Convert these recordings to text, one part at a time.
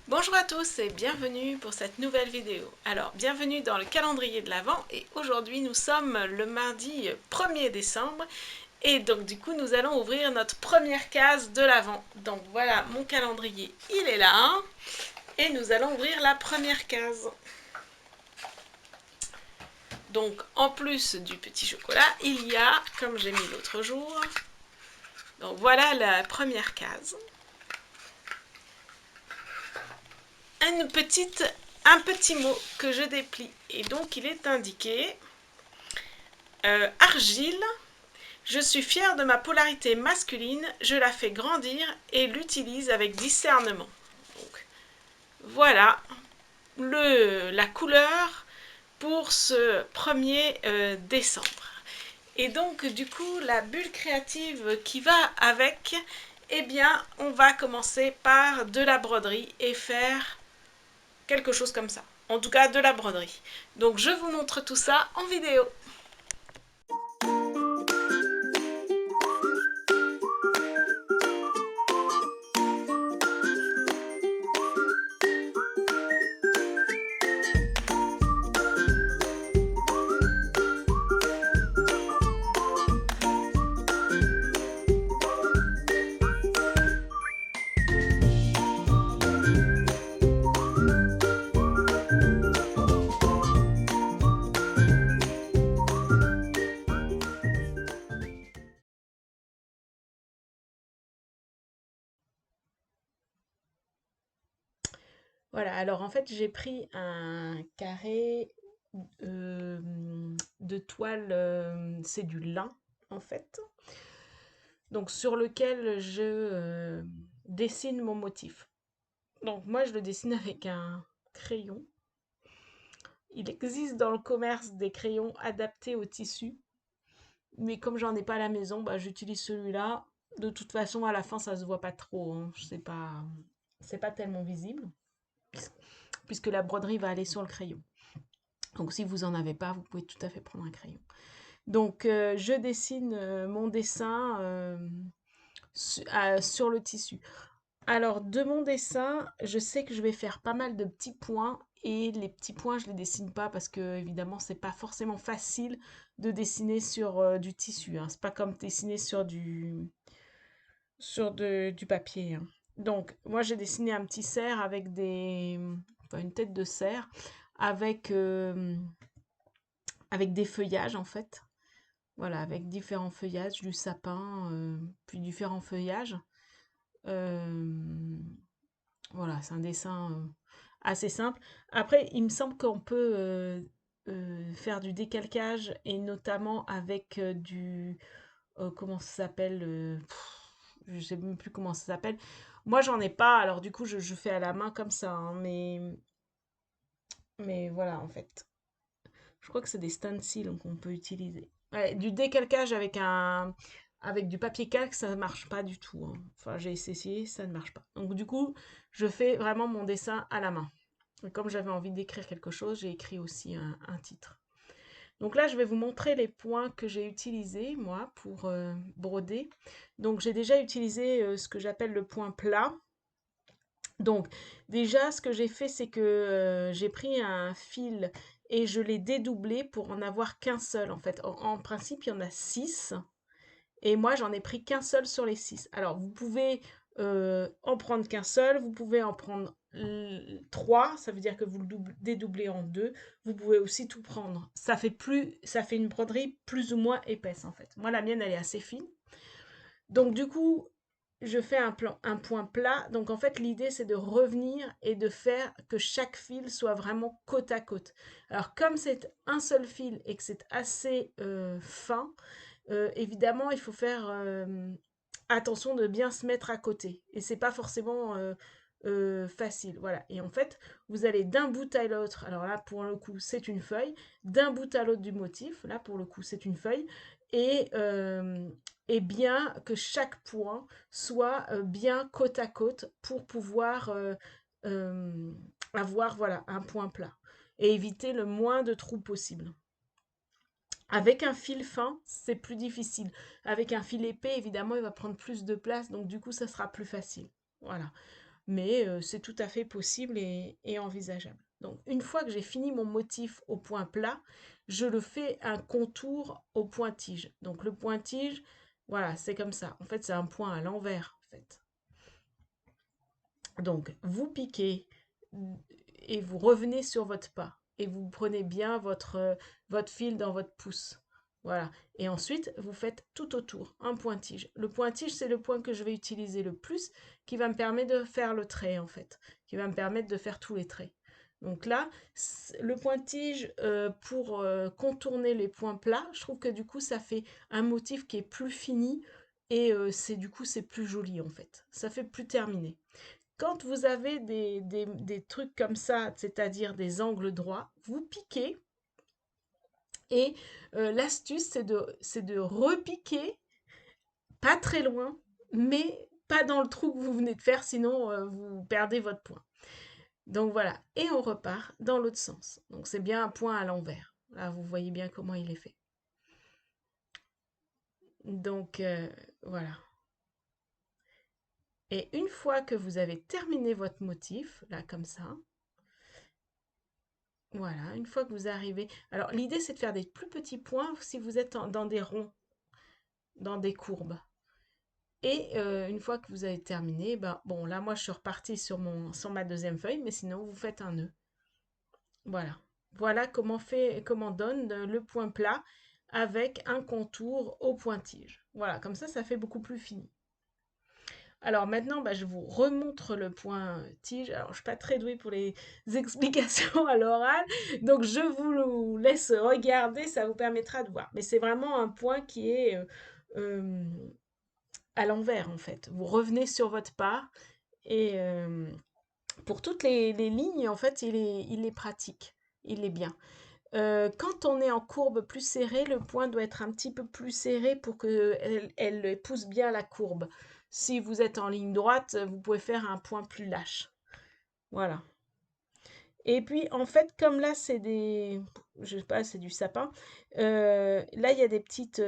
Bonjour à tous et bienvenue pour cette nouvelle vidéo. Alors, bienvenue dans le calendrier de l'Avent et aujourd'hui nous sommes le mardi 1er décembre et donc du coup nous allons ouvrir notre première case de l'Avent. Donc voilà mon calendrier, il est là et nous allons ouvrir la première case. Donc en plus du petit chocolat, il y a, comme j'ai mis l'autre jour, donc voilà la première case. Un petit mot que je déplie et donc il est indiqué argile. Je suis fière de ma polarité masculine, je la fais grandir et l'utilise avec discernement. Donc, voilà la couleur pour ce 1er décembre. Et donc du coup la bulle créative qui va avec, eh bien on va commencer par de la broderie et faire quelque chose comme ça. En tout cas de la broderie. Donc je vous montre tout ça en vidéo. Voilà, alors en fait j'ai pris un carré de toile, c'est du lin en fait, donc sur lequel je dessine mon motif. Donc moi je le dessine avec un crayon. Il existe dans le commerce des crayons adaptés au tissu, mais comme j'en ai pas à la maison, bah, j'utilise celui-là. De toute façon à la fin ça se voit pas trop, hein. C'est pas tellement visible, puisque la broderie va aller sur le crayon. Donc si vous en avez pas, vous pouvez tout à fait prendre un crayon. Donc je dessine mon dessin sur le tissu. Alors de mon dessin, je sais que je vais faire pas mal de petits points et les petits points je les dessine pas parce que évidemment c'est pas forcément facile de dessiner sur du tissu, hein. C'est pas comme dessiner sur du papier, hein. Donc moi j'ai dessiné un petit cerf avec enfin, une tête de cerf avec avec des feuillages en fait. Voilà, avec différents feuillages, du sapin, puis différents feuillages. Euh, voilà, c'est un dessin assez simple. Après, il me semble qu'on peut faire du décalcage et notamment avec comment ça s'appelle je sais même plus comment ça s'appelle. Moi, j'en ai pas, alors du coup, je fais à la main comme ça, hein, mais voilà, en fait. Je crois que c'est des stencils qu'on peut utiliser. Ouais, du décalcage avec du papier calque, ça ne marche pas du tout, hein. Enfin, j'ai essayé, ça ne marche pas. Donc du coup, je fais vraiment mon dessin à la main. Et comme j'avais envie d'écrire quelque chose, j'ai écrit aussi un titre. Donc là, je vais vous montrer les points que j'ai utilisés, moi, pour broder. Donc j'ai déjà utilisé ce que j'appelle le point plat. Donc, déjà, ce que j'ai fait, c'est que j'ai pris un fil et je l'ai dédoublé pour en avoir qu'un seul, en fait. En principe, il y en a 6. Et moi, j'en ai pris qu'un seul sur les 6. Alors, vous pouvez en prendre qu'un seul. Vous pouvez en prendre 3. Ça veut dire que vous le dédoublez en 2. Vous pouvez aussi tout prendre. Ça fait une broderie plus ou moins épaisse, en fait. Moi, la mienne, elle est assez fine. Donc du coup, je fais un point plat. Donc en fait, l'idée, c'est de revenir et de faire que chaque fil soit vraiment côte à côte. Alors comme c'est un seul fil et que c'est assez fin, évidemment, il faut faire attention de bien se mettre à côté. Et c'est pas forcément facile. Voilà. Et en fait, vous allez d'un bout à l'autre. Alors là, pour le coup, c'est une feuille. D'un bout à l'autre du motif. Là, pour le coup, c'est une feuille. Et, euh, et bien que chaque point soit bien côte à côte pour pouvoir euh, avoir voilà, un point plat et éviter le moins de trous possible. Avec un fil fin, c'est plus difficile. Avec un fil épais, évidemment, il va prendre plus de place, donc du coup, ça sera plus facile. Voilà. mais c'est tout à fait possible et envisageable. Donc une fois que j'ai fini mon motif au point plat, je le fais un contour au point-tige. Donc le point-tige, voilà, c'est comme ça. En fait, c'est un point à l'envers, en fait. Donc vous piquez et vous revenez sur votre pas et vous prenez bien votre fil dans votre pouce. Voilà. Et ensuite, vous faites tout autour un point-tige. Le point-tige, c'est le point que je vais utiliser le plus, qui va me permettre de faire le trait, en fait, qui va me permettre de faire tous les traits. Donc là, le point-tige, pour contourner les points plats, je trouve que du coup, ça fait un motif qui est plus fini et du coup, c'est plus joli, en fait. Ça fait plus terminé. Quand vous avez des trucs comme ça, c'est-à-dire des angles droits, vous piquez et l'astuce, c'est de repiquer, pas très loin, mais pas dans le trou que vous venez de faire, sinon vous perdez votre point. Donc voilà, et on repart dans l'autre sens. Donc c'est bien un point à l'envers. Là, vous voyez bien comment il est fait. Donc voilà. Et une fois que vous avez terminé votre motif, là comme ça, voilà, une fois que vous arrivez... Alors, l'idée, c'est de faire des plus petits points si vous êtes dans des ronds, dans des courbes. Et une fois que vous avez terminé, ben, bon, là, moi, je suis repartie sur ma deuxième feuille, mais sinon, vous faites un nœud. Voilà. Voilà comment donne le point plat avec un contour au point-tige. Voilà, comme ça fait beaucoup plus fini. Alors maintenant, bah, je vous remontre le point tige. Alors, je ne suis pas très douée pour les explications à l'oral, donc je vous le laisse regarder, ça vous permettra de voir. Mais c'est vraiment un point qui est euh, à l'envers, en fait. Vous revenez sur votre pas et pour toutes les lignes, en fait, il est pratique, il est bien. Quand on est en courbe plus serrée, le point doit être un petit peu plus serré pour qu'elle épouse bien la courbe. Si vous êtes en ligne droite, vous pouvez faire un point plus lâche. Voilà. Et puis, en fait, comme là, je sais pas, c'est du sapin, là, il y a des petites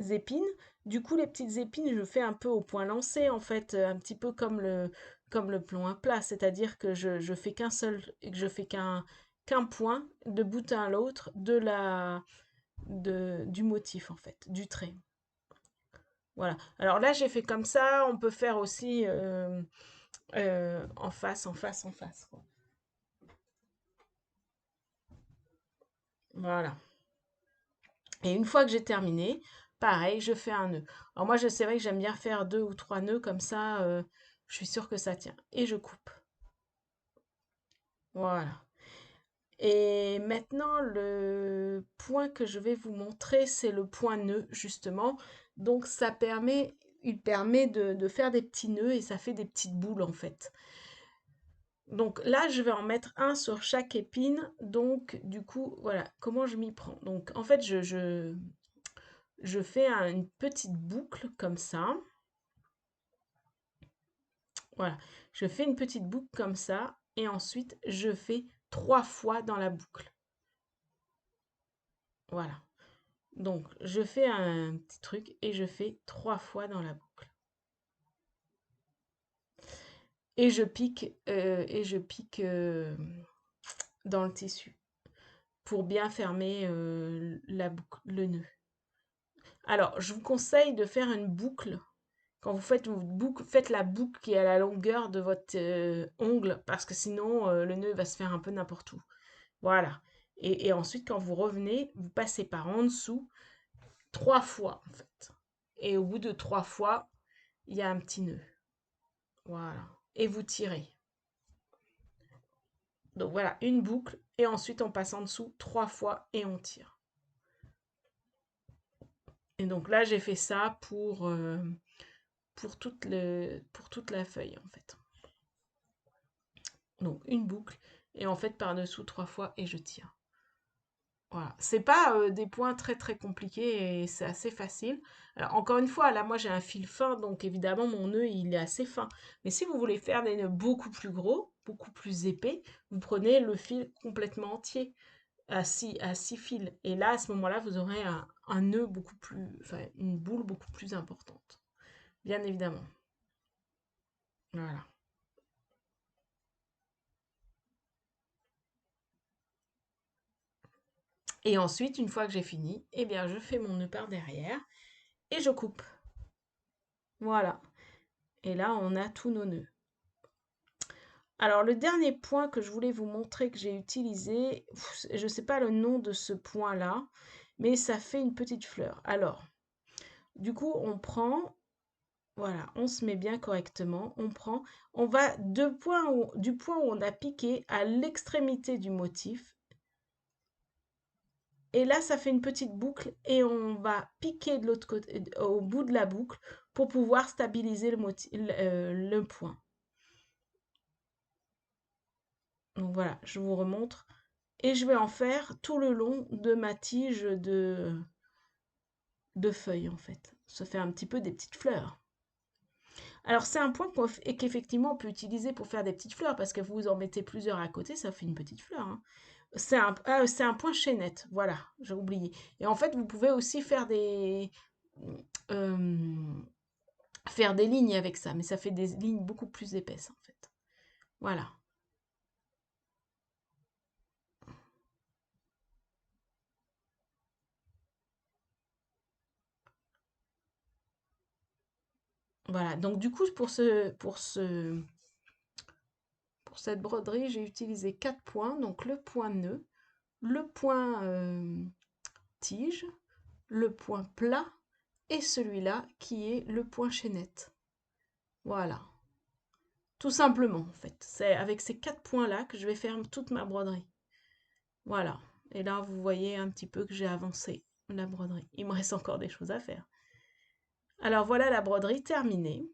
épines. Du coup, les petites épines, je fais un peu au point lancé, en fait, un petit peu comme le plomb à plat. C'est-à-dire que je fais qu'un point de bout à l'autre du motif, en fait, du trait. Voilà. Alors là, j'ai fait comme ça. On peut faire aussi en face, en face, en face, quoi. Voilà. Et une fois que j'ai terminé, pareil, je fais un nœud. Alors moi, c'est vrai que j'aime bien faire 2 ou 3 nœuds comme ça, je suis sûre que ça tient. Et je coupe. Voilà. Et maintenant, le point que je vais vous montrer, c'est le point nœud, justement. Donc il permet de faire des petits nœuds et ça fait des petites boules, en fait. Donc là, je vais en mettre un sur chaque épine. Donc, du coup, voilà, comment je m'y prends. Donc, en fait, je fais une petite boucle comme ça. Voilà, je fais une petite boucle comme ça et ensuite je fais 3 fois dans la boucle. Voilà. Donc je fais un petit truc et je fais 3 fois dans la boucle. Et je pique dans le tissu pour bien fermer la boucle, le nœud. Alors, je vous conseille de faire une boucle. Quand vous faites une boucle, faites la boucle qui est à la longueur de votre ongle, parce que sinon le nœud va se faire un peu n'importe où. Voilà. Et ensuite, quand vous revenez, vous passez par en dessous 3 fois, en fait. Et au bout de 3 fois, il y a un petit nœud. Voilà. Et vous tirez. Donc voilà, une boucle. Et ensuite, on passe en dessous 3 fois et on tire. Et donc là, j'ai fait ça pour toute la feuille, en fait. Donc une boucle. Et en fait, par-dessous 3 fois et je tire. Voilà, c'est pas des points très très compliqués et c'est assez facile. Alors encore une fois, là moi j'ai un fil fin, donc évidemment mon nœud il est assez fin. Mais si vous voulez faire des nœuds beaucoup plus gros, beaucoup plus épais, vous prenez le fil complètement entier à six fils. Et là à ce moment-là, vous aurez un nœud beaucoup plus, enfin une boule beaucoup plus importante, bien évidemment. Voilà. Et ensuite, une fois que j'ai fini, eh bien, je fais mon nœud par derrière et je coupe. Voilà. Et là, on a tous nos nœuds. Alors, le dernier point que je voulais vous montrer que j'ai utilisé, je ne sais pas le nom de ce point-là, mais ça fait une petite fleur. Alors, du coup, on prend, voilà, on se met bien correctement, on va du point où on a piqué à l'extrémité du motif. Et là, ça fait une petite boucle et on va piquer de l'autre côté, au bout de la boucle pour pouvoir stabiliser le point. Donc voilà, je vous remontre. Et je vais en faire tout le long de ma tige de feuilles en fait. Ça fait un petit peu des petites fleurs. Alors c'est un point qu'effectivement on peut utiliser pour faire des petites fleurs parce que vous en mettez plusieurs à côté, ça fait une petite fleur, hein. C'est un point chaînette, voilà, j'ai oublié. Et en fait, vous pouvez aussi euh, faire des lignes avec ça, mais ça fait des lignes beaucoup plus épaisses en fait. Voilà. Voilà. Donc du coup, pour cette broderie, j'ai utilisé 4 points. Donc le point nœud, le point tige, le point plat et celui-là qui est le point chaînette. Voilà. Tout simplement en fait. C'est avec ces 4 points-là que je vais faire toute ma broderie. Voilà. Et là, vous voyez un petit peu que j'ai avancé la broderie. Il me reste encore des choses à faire. Alors voilà la broderie terminée.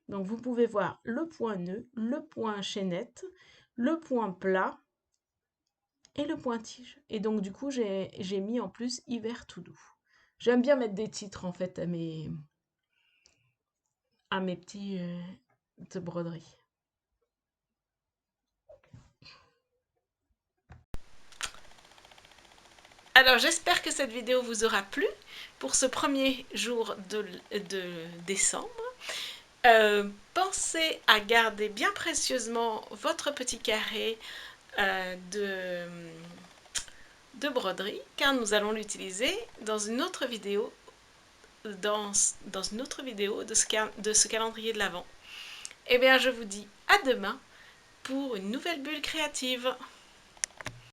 Donc vous pouvez voir le point nœud, le point chaînette, le point plat et le point tige. Et donc du coup, j'ai mis en plus hiver tout doux. J'aime bien mettre des titres en fait à mes petits de broderie. Alors j'espère que cette vidéo vous aura plu pour ce premier jour de décembre. Pensez à garder bien précieusement votre petit carré de broderie car nous allons l'utiliser dans une autre vidéo dans une autre vidéo de ce calendrier de l'Avent. Eh bien je vous dis à demain pour une nouvelle bulle créative.